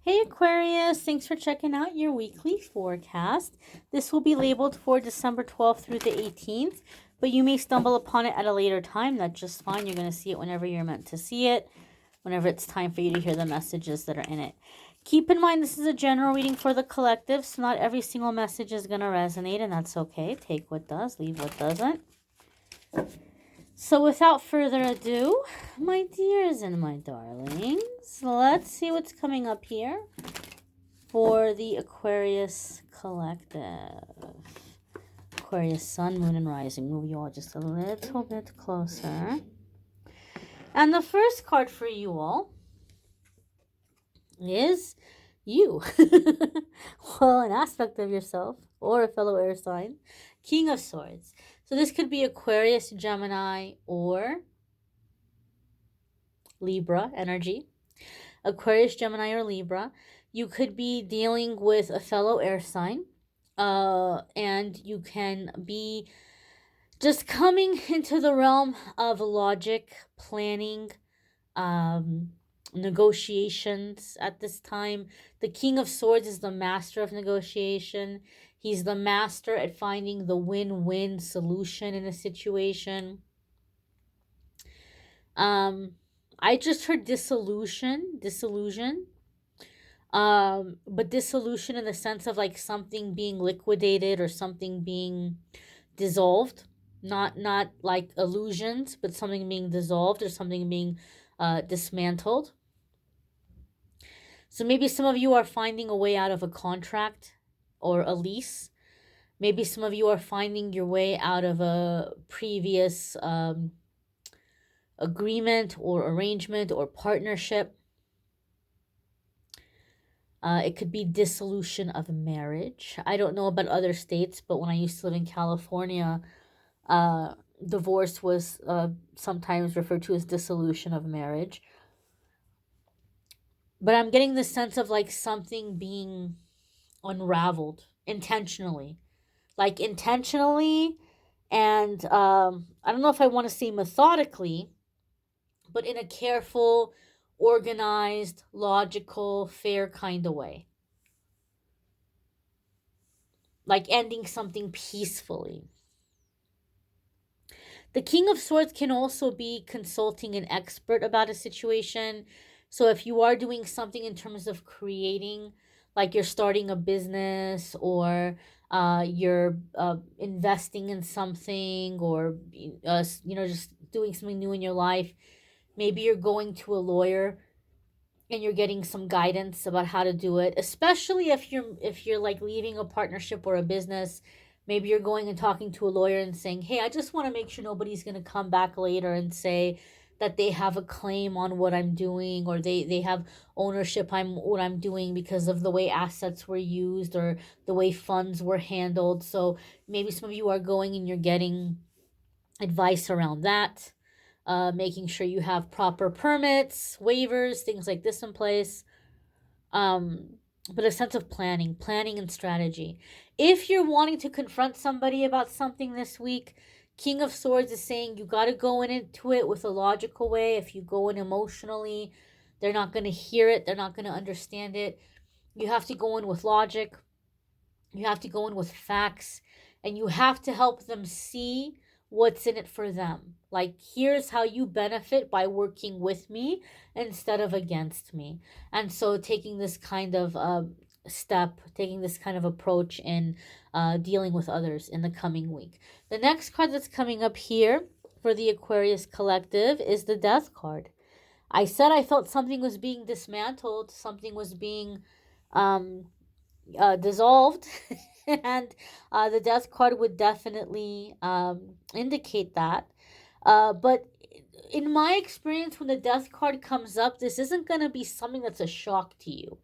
Hey Aquarius, thanks for checking out your weekly forecast. This will be labeled for December 12th through the 18th, but you may stumble upon it at a later time. That's just fine. You're going to see it whenever you're meant to see it, whenever it's time for you to hear the messages that are in it. Keep in mind this is a general reading for the collective, so not every single message is going to resonate, and that's okay. Take what does, leave what doesn't. So without further ado, my dears and my darlings, let's see what's coming up here for the Aquarius collective. Aquarius sun, moon, and rising. Move you all just a little bit closer. And the first card for you all is you. Well, an aspect of yourself or a fellow air sign. King of Swords. So this could be Aquarius, Gemini, or Libra energy. Aquarius, Gemini, or Libra. You could be dealing with a fellow air sign. And you can be just coming into the realm of logic, planning, negotiations at this time. The King of Swords is the master of negotiation. He's the master at finding the win-win solution in a situation. I just heard disillusion. But dissolution in the sense of like something being liquidated or something being dissolved. Not like illusions, but something being dissolved or something being dismantled. So maybe some of you are finding a way out of a contract or a lease. Maybe some of you are finding your way out of a previous agreement or arrangement or partnership. It could be dissolution of marriage. I don't know about other states, but when I used to live in California, divorce was sometimes referred to as dissolution of marriage. But I'm getting the sense of like something being unraveled intentionally. Like intentionally, and I don't know if I want to say methodically, but in a careful, organized, logical, fair kind of way. Like ending something peacefully. The King of Swords can also be consulting an expert about a situation. So if you are doing something in terms of creating, like you're starting a business or you're investing in something or just doing something new in your life, maybe you're going to a lawyer and you're getting some guidance about how to do it, especially if you're like leaving a partnership or a business. Maybe you're going and talking to a lawyer and saying, hey, I just want to make sure nobody's going to come back later and say that they have a claim on what I'm doing, or they have ownership on what I'm doing because of the way assets were used or the way funds were handled. So maybe some of you are going and you're getting advice around that, making sure you have proper permits, waivers, things like this in place. But a sense of planning and strategy. If you're wanting to confront somebody about something this week, King of Swords is saying you got to go into it with a logical way. If you go in emotionally, they're not going to hear it. They're not going to understand it. You have to go in with logic. You have to go in with facts. And you have to help them see what's in it for them. Like, here's how you benefit by working with me instead of against me. And so taking this kind of step, taking this kind of approach in dealing with others in the coming week. The next card that's coming up here for the Aquarius collective is the Death card. I said I felt something was being dismantled, something was being dissolved. And the Death card would definitely indicate that. But in my experience, when the Death card comes up, this isn't going to be something that's a shock to you.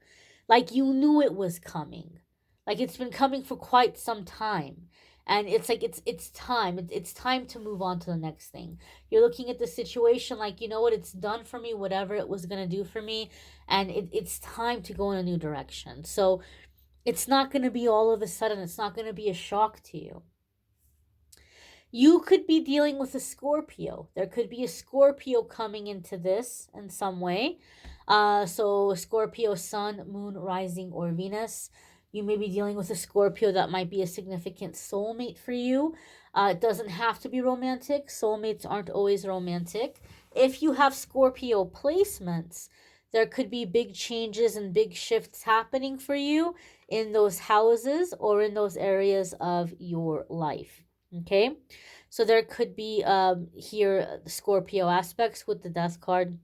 Like you knew it was coming. Like it's been coming for quite some time. And it's like it's time. It's time to move on to the next thing. You're looking at the situation like, you know what, it's done for me, whatever it was going to do for me. And it's time to go in a new direction. So it's not going to be all of a sudden. It's not going to be a shock to you. You could be dealing with a Scorpio. There could be a Scorpio coming into this in some way. So Scorpio sun, moon, rising, or Venus. You may be dealing with a Scorpio that might be a significant soulmate for you. It doesn't have to be romantic. Soulmates aren't always romantic. If you have Scorpio placements, there could be big changes and big shifts happening for you in those houses or in those areas of your life. Okay, so there could be here Scorpio aspects with the Death card,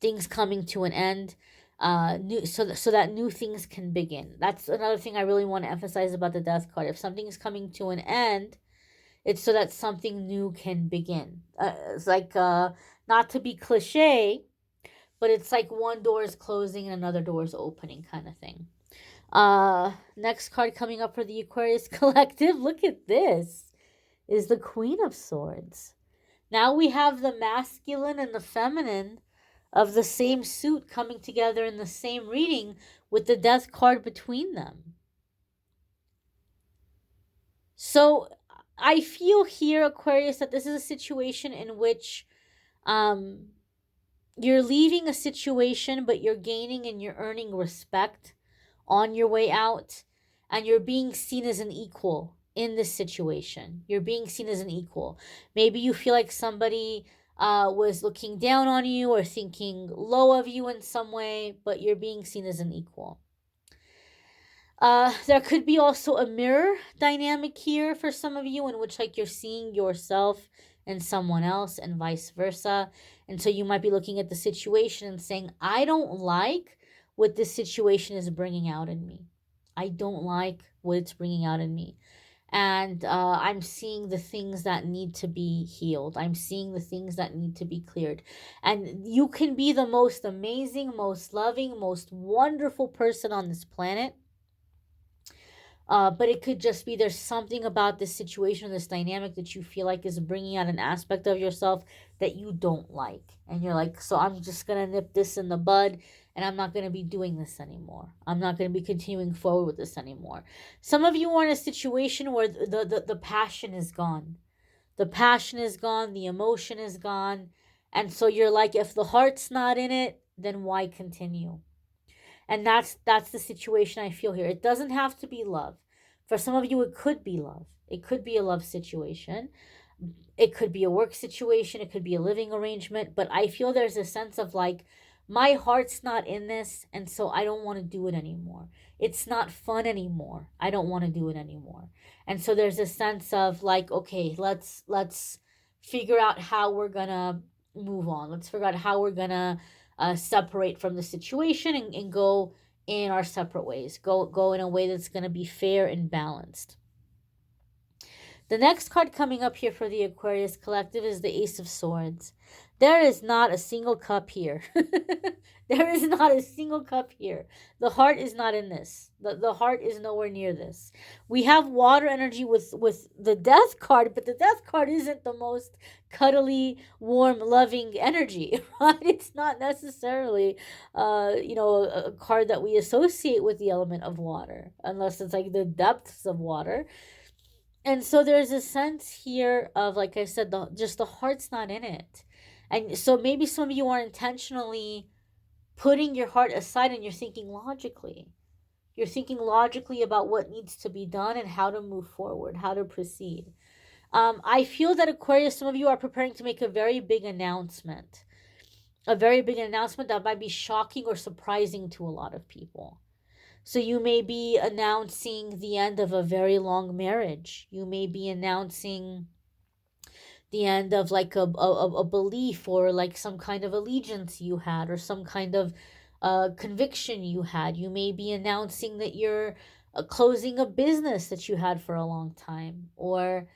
things coming to an end, new so that new things can begin. That's another thing I really want to emphasize about the Death card. If something is coming to an end, it's so that something new can begin. It's like not to be cliche, but it's like one door is closing and another door is opening, kind of thing. Next card coming up for the Aquarius collective. Look at this. Is the Queen of Swords. Now we have the masculine and the feminine of the same suit coming together in the same reading with the Death card between them. So I feel here, Aquarius, that this is a situation in which um, you're leaving a situation, but you're gaining and you're earning respect on your way out, and you're being seen as an equal in this situation. You're being seen as an equal. Maybe you feel like somebody was looking down on you or thinking low of you in some way, but you're being seen as an equal. There could be also a mirror dynamic here for some of you, in which like you're seeing yourself and someone else and vice versa. And so you might be looking at the situation and saying, I don't like what this situation is bringing out in me. I don't like what it's bringing out in me. And I'm seeing the things that need to be healed. I'm seeing the things that need to be cleared. And you can be the most amazing, most loving, most wonderful person on this planet, but it could just be there's something about this situation, this dynamic that you feel like is bringing out an aspect of yourself that you don't like. And you're like, so I'm just going to nip this in the bud, and I'm not going to be doing this anymore. I'm not going to be continuing forward with this anymore. Some of you are in a situation where the passion is gone. The passion is gone. The emotion is gone. And so you're like, if the heart's not in it, then why continue? And that's the situation I feel here. It doesn't have to be love. For some of you, it could be love. It could be a love situation. It could be a work situation. It could be a living arrangement. But I feel there's a sense of like, my heart's not in this, and so I don't want to do it anymore. It's not fun anymore. I don't want to do it anymore. And so there's a sense of like, okay, let's figure out how we're gonna move on. Let's figure out how we're gonna separate from the situation, and go in our separate ways. Go in a way that's gonna be fair and balanced. The next card coming up here for the Aquarius collective is the Ace of Swords. There is not a single cup here. There is not a single cup here. The heart is not in this. The heart is nowhere near this. We have water energy with the Death card, but the Death card isn't the most cuddly, warm, loving energy, right? It's not necessarily a card that we associate with the element of water, unless it's like the depths of water. And so there's a sense here of, like I said, the heart's not in it. And so maybe some of you are intentionally putting your heart aside, and you're thinking logically. You're thinking logically about what needs to be done and how to move forward, how to proceed. I feel that Aquarius, some of you are preparing to make a very big announcement. A very big announcement that might be shocking or surprising to a lot of people. So you may be announcing the end of a very long marriage. You may be announcing the end of like a belief, or like some kind of allegiance you had, or some kind of conviction you had. You may be announcing that you're closing a business that you had for a long time, or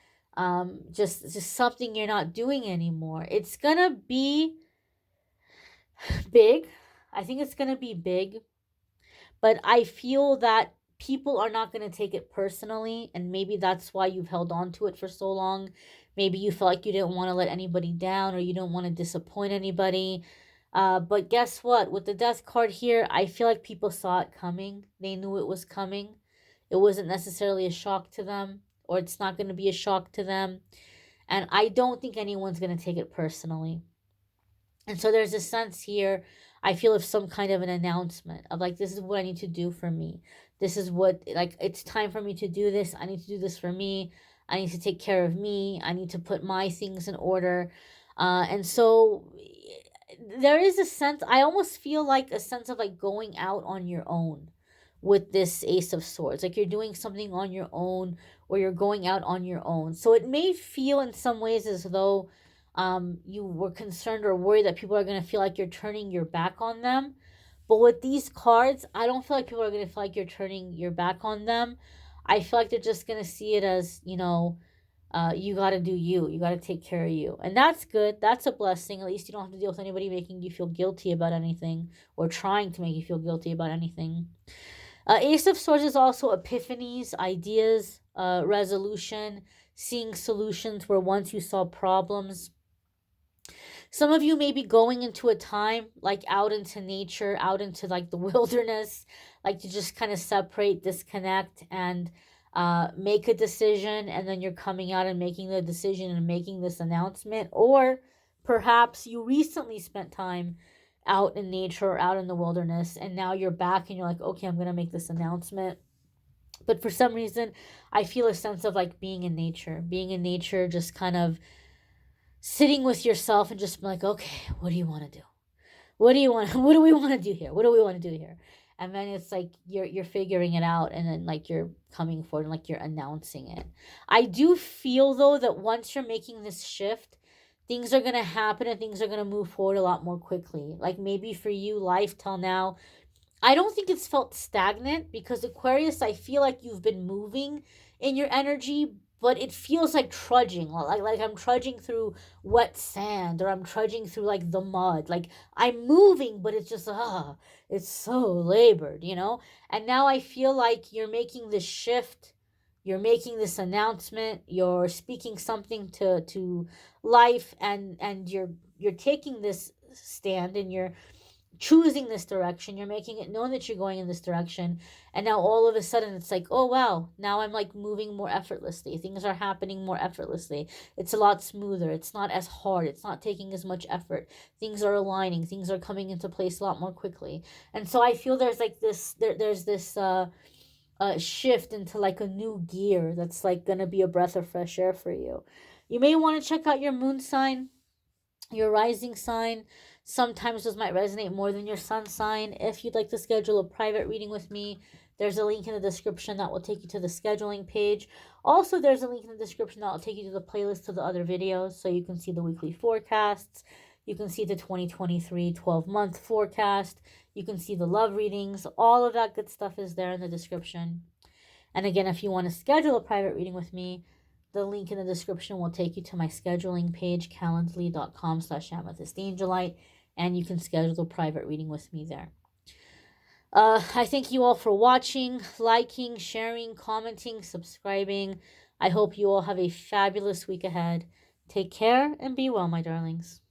just something you're not doing anymore. It's gonna be big. I think it's gonna be big. But I feel that people are not going to take it personally, and maybe that's why you've held on to it for so long. Maybe you felt like you didn't want to let anybody down, or you don't want to disappoint anybody. But guess what? With the Death card here, I feel like people saw it coming. They knew it was coming. It wasn't necessarily a shock to them, or it's not going to be a shock to them. And I don't think anyone's going to take it personally. And so there's a sense here, I feel, of some kind of an announcement of like, this is what I need to do for me. This is what, like, it's time for me to do this. I need to do this for me. I need to take care of me. I need to put my things in order. And so there is a sense, I almost feel like a sense of like going out on your own with this Ace of Swords. Like you're doing something on your own, or you're going out on your own. So it may feel in some ways as though you were concerned or worried that people are going to feel like you're turning your back on them. But with these cards, I don't feel like people are going to feel like you're turning your back on them. I feel like they're just going to see it as, you got to do you. You got to take care of you. And that's good. That's a blessing. At least you don't have to deal with anybody making you feel guilty about anything, or trying to make you feel guilty about anything. Ace of Swords is also epiphanies, ideas, resolution, seeing solutions where once you saw problems. Some of you may be going into a time like out into nature, out into like the wilderness, like to just kind of separate, disconnect, and make a decision. And then you're coming out and making the decision and making this announcement. Or perhaps you recently spent time out in nature or out in the wilderness, and now you're back and you're like, okay, I'm going to make this announcement. But for some reason, I feel a sense of like being in nature, just kind of sitting with yourself and just be like, okay, what do you want to do? What do you want? What do we want to do here? What do we want to do here? And then it's like you're figuring it out, and then like you're coming forward and like you're announcing it. I do feel though that once you're making this shift, things are gonna happen and things are gonna move forward a lot more quickly. Like maybe for you, life till now, I don't think it's felt stagnant, because Aquarius, I feel like you've been moving in your energy, but it feels like trudging, like I'm trudging through wet sand, or I'm trudging through like the mud. Like I'm moving, but it's just it's so labored, And now I feel like you're making this shift, you're making this announcement, you're speaking something to life, and you're taking this stand, and you're choosing this direction, you're making it known that you're going in this direction. And now all of a sudden it's like, oh wow, now I'm like moving more effortlessly, things are happening more effortlessly, it's a lot smoother, it's not as hard, it's not taking as much effort, things are aligning, things are coming into place a lot more quickly. And so I feel there's like there's this shift into like a new gear that's like gonna be a breath of fresh air for you. You may want to check out your moon sign, your rising sign. Sometimes those might resonate more than your sun sign. If you'd like to schedule a private reading with me, there's a link in the description that will take you to the scheduling page. Also, there's a link in the description that will take you to the playlist of the other videos, so you can see the weekly forecasts. You can see the 2023 12-month forecast. You can see the love readings. All of that good stuff is there in the description. And again, if you want to schedule a private reading with me, the link in the description will take you to my scheduling page, calendly.com/amethystangelite, and you can schedule a private reading with me there. I thank you all for watching, liking, sharing, commenting, subscribing. I hope you all have a fabulous week ahead. Take care and be well, my darlings.